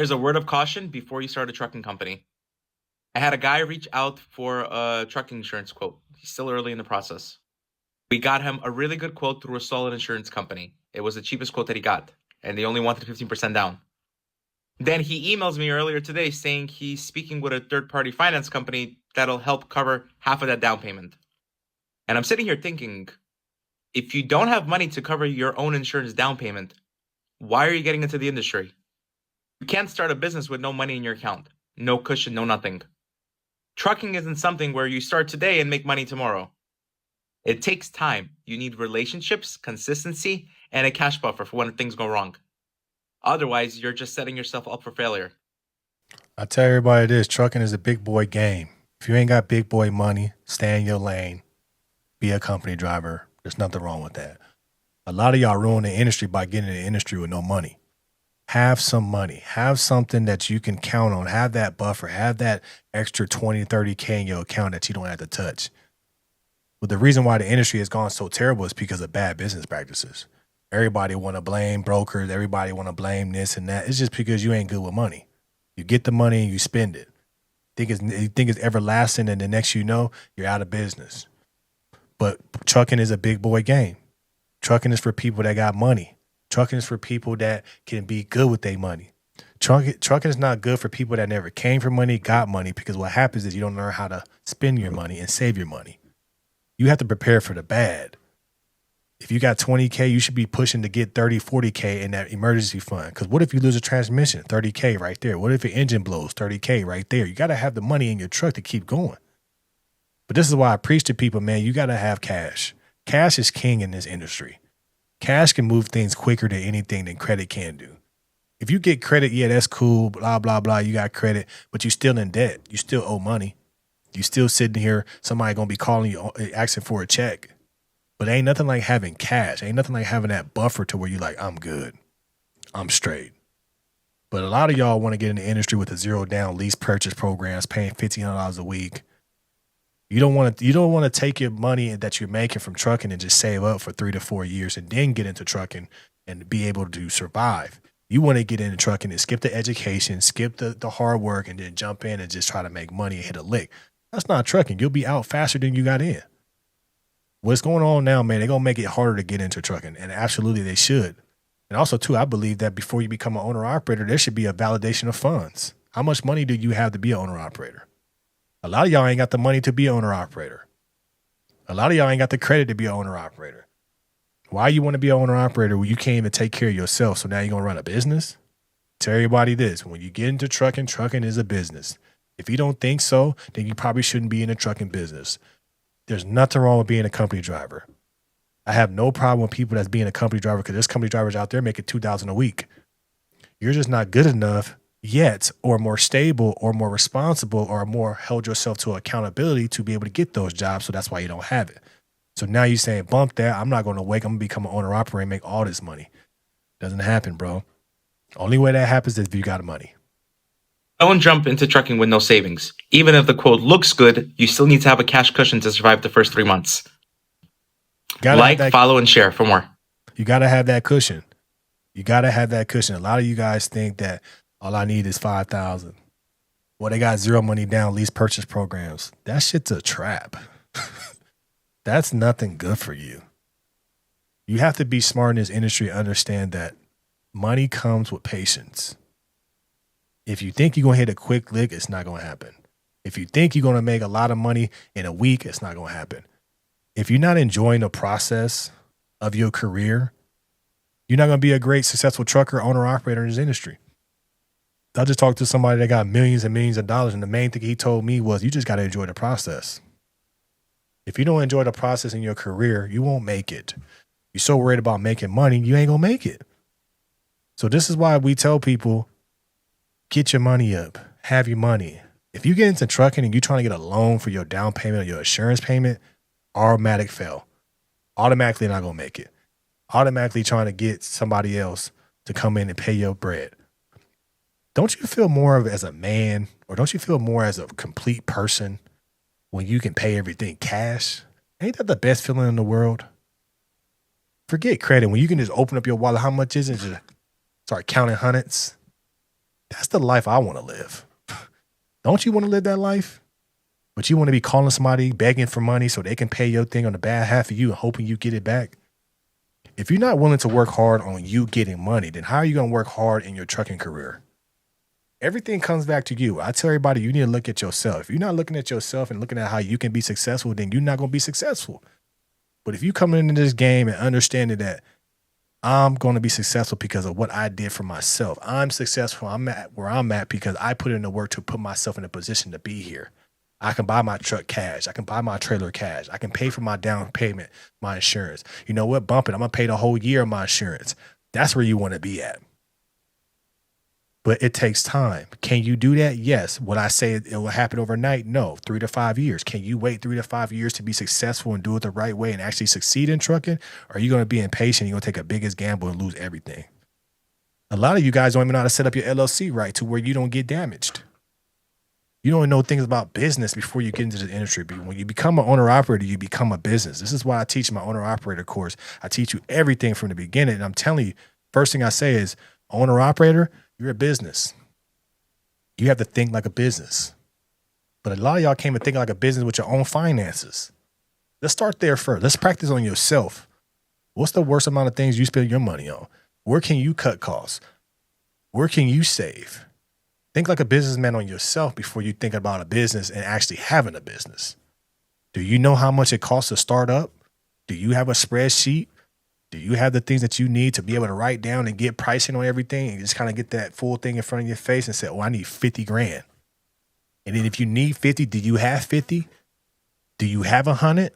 Here's a word of caution before you start a trucking company. I had a guy reach out for a trucking insurance quote. He's still early in the process. We got him a really good quote through a solid insurance company. It was the cheapest quote that he got, and they only wanted 15% down. Then he emails me earlier today saying he's speaking with a third party finance company that'll help cover half of that down payment. And I'm sitting here thinking, if you don't have money to cover your own insurance down payment, why are you getting into the industry? You can't start a business with no money in your account, no cushion, no nothing. Trucking isn't something where you start today and make money tomorrow. It takes time. You need relationships, consistency, and a cash buffer for when things go wrong. Otherwise, you're just setting yourself up for failure. I tell everybody this, trucking is a big boy game. If you ain't got big boy money, stay in your lane. Be a company driver. There's nothing wrong with that. A lot of y'all ruin the industry by getting in the industry with no money. Have some money. Have something that you can count on. Have that buffer. Have that extra 20, 30K in your account that you don't have to touch. But the reason why the industry has gone so terrible is because of bad business practices. Everybody want to blame brokers. Everybody want to blame this and that. It's just because you ain't good with money. You get the money and you spend it. You think it's everlasting, and the next you know, you're out of business. But trucking is a big boy game. Trucking is for people that got money. Trucking is for people that can be good with their money. Trucking is not good for people that never came for money, got money, because what happens is you don't learn how to spend your money and save your money. You have to prepare for the bad. If you got 20K, you should be pushing to get 30, 40K in that emergency fund. Because what if you lose a transmission? 30K right there. What if your engine blows? 30K right there. You got to have the money in your truck to keep going. But this is why I preach to people, man, you got to have cash. Cash is king in this industry. Cash can move things quicker than anything than credit can do. If you get credit, yeah, that's cool, blah, blah, blah. You got credit, but you still in debt. You still owe money. You still sitting here, somebody going to be calling you, asking for a check. But ain't nothing like having cash. Ain't nothing like having that buffer to where you're like, I'm good. I'm straight. But a lot of y'all want to get in the industry with a zero down lease purchase programs, paying $1,500 a week. You don't want to take your money that you're making from trucking and just save up for 3 to 4 years and then get into trucking and be able to survive. You want to get into trucking and skip the education, skip the hard work, and then jump in and just try to make money and hit a lick. That's not trucking. You'll be out faster than you got in. What's going on now, man, they're going to make it harder to get into trucking, and absolutely they should. And also, too, I believe that before you become an owner-operator, there should be a validation of funds. How much money do you have to be an owner-operator? A lot of y'all ain't got the money to be an owner-operator. A lot of y'all ain't got the credit to be an owner-operator. Why you want to be an owner-operator when you can't even take care of yourself, so now you're going to run a business? Tell everybody this. When you get into trucking, trucking is a business. If you don't think so, then you probably shouldn't be in the trucking business. There's nothing wrong with being a company driver. I have no problem with people that's being a company driver because there's company drivers out there making $2,000 a week. You're just not good enough yet, or more stable, or more responsible, or more held yourself to accountability to be able to get those jobs. So that's why you don't have it. So now you're saying, bump that. I'm not going to wait. I'm going to become an owner operator and make all this money. Doesn't happen, bro. Only way that happens is if you got money. Don't jump into trucking with no savings. Even if the quote looks good, you still need to have a cash cushion to survive the first 3 months. Follow, and share for more. You got to have that cushion. You got to have that cushion. A lot of you guys think that all I need is $5,000. Well, they got zero money down lease purchase programs. That shit's a trap. That's nothing good for you. You have to be smart in this industry, understand that money comes with patience. If you think you're going to hit a quick lick, it's not going to happen. If you think you're going to make a lot of money in a week, it's not going to happen. If you're not enjoying the process of your career, you're not going to be a great, successful trucker, owner, operator in this industry. I just talked to somebody that got millions and millions of dollars, and the main thing he told me was, you just got to enjoy the process. If you don't enjoy the process in your career, you won't make it. You're so worried about making money, you ain't going to make it. So this is why we tell people, get your money up, have your money. If you get into trucking and you're trying to get a loan for your down payment or your insurance payment, automatic fail. Automatically not going to make it. Automatically trying to get somebody else to come in and pay your bread. Don't you feel more of as a man, or don't you feel more as a complete person when you can pay everything cash? Ain't that the best feeling in the world? Forget credit. When you can just open up your wallet, how much is it? Just start counting hundreds. That's the life I want to live. Don't you want to live that life? But you want to be calling somebody, begging for money so they can pay your thing on the bad half of you and hoping you get it back? If you're not willing to work hard on you getting money, then how are you going to work hard in your trucking career? Everything comes back to you. I tell everybody, you need to look at yourself. If you're not looking at yourself and looking at how you can be successful, then you're not going to be successful. But if you come into this game and understanding that I'm going to be successful because of what I did for myself, I'm successful, I'm at where I'm at because I put in the work to put myself in a position to be here. I can buy my truck cash. I can buy my trailer cash. I can pay for my down payment, my insurance. You know what? Bump it. I'm going to pay the whole year of my insurance. That's where you want to be at. But it takes time. Can you do that? Yes. Would I say it will happen overnight? No. 3 to 5 years. Can you wait 3 to 5 years to be successful and do it the right way and actually succeed in trucking? Or are you going to be impatient? You're going to take a biggest gamble and lose everything. A lot of you guys don't even know how to set up your LLC right to where you don't get damaged. You don't know things about business before you get into the industry. But when you become an owner-operator, you become a business. This is why I teach my owner-operator course. I teach you everything from the beginning. And I'm telling you, first thing I say is, owner-operator, you're a business. You have to think like a business. But a lot of y'all came to think like a business with your own finances. Let's start there first. Let's practice on yourself. What's the worst amount of things you spend your money on? Where can you cut costs? Where can you save? Think like a businessman on yourself before you think about a business and actually having a business. Do you know how much it costs to start up? Do you have a spreadsheet? Do you have the things that you need to be able to write down and get pricing on everything and just kind of get that full thing in front of your face and say, oh, I need 50 grand. And then if you need 50, do you have 50? Do you have 100?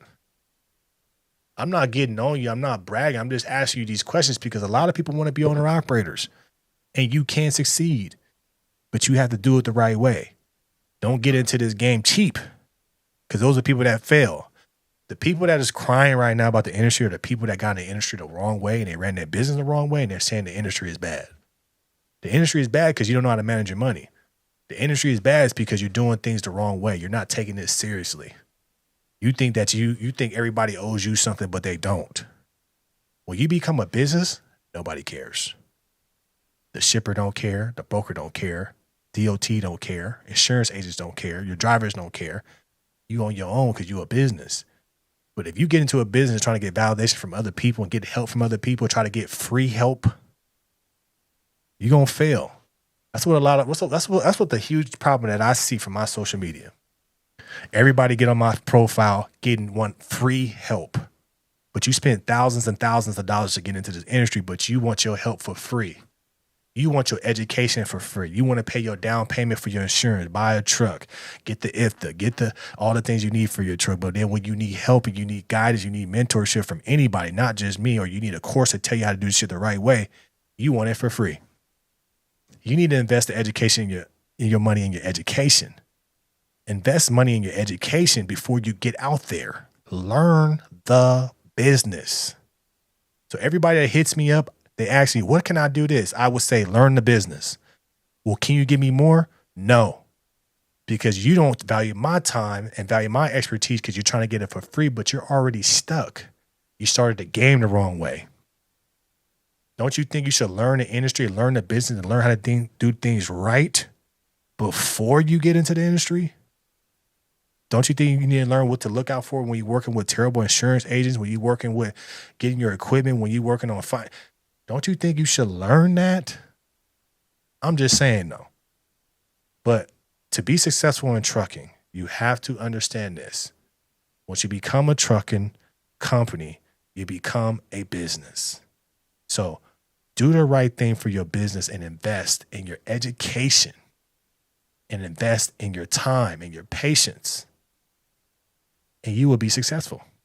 I'm not getting on you. I'm not bragging. I'm just asking you these questions because a lot of people want to be owner operators and you can succeed, but you have to do it the right way. Don't get into this game cheap because those are people that fail. The people that is crying right now about the industry are the people that got in the industry the wrong way and they ran their business the wrong way and they're saying the industry is bad. The industry is bad because you don't know how to manage your money. The industry is bad because you're doing things the wrong way. You're not taking this seriously. You think that you think everybody owes you something, but they don't. When you become a business, nobody cares. The shipper don't care. The broker don't care. DOT don't care. Insurance agents don't care. Your drivers don't care. You on your own because you're a business. But if you get into a business trying to get validation from other people and get help from other people, try to get free help, you're going to fail. That's what that's what the huge problem that I see from my social media. Everybody get on my profile want free help, but you spend thousands and thousands of dollars to get into this industry, but you want your help for free. You want your education for free. You want to pay your down payment for your insurance, buy a truck, get the IFTA, get all the things you need for your truck. But then when you need help and you need guidance, you need mentorship from anybody, not just me, or you need a course to tell you how to do shit the right way, you want it for free. You need to invest the education in your money in your education. Invest money in your education before you get out there. Learn the business. So everybody that hits me up, they ask me, what can I do this? I would say, learn the business. Well, can you give me more? No, because you don't value my time and value my expertise because you're trying to get it for free, but you're already stuck. You started the game the wrong way. Don't you think you should learn the industry, learn the business, and learn how to do things right before you get into the industry? Don't you think you need to learn what to look out for when you're working with terrible insurance agents, when you're working with getting your equipment, when you're working on fine? Don't you think you should learn that? I'm just saying no. But to be successful in trucking, you have to understand this. Once you become a trucking company, you become a business. So do the right thing for your business and invest in your education and invest in your time and your patience, and you will be successful.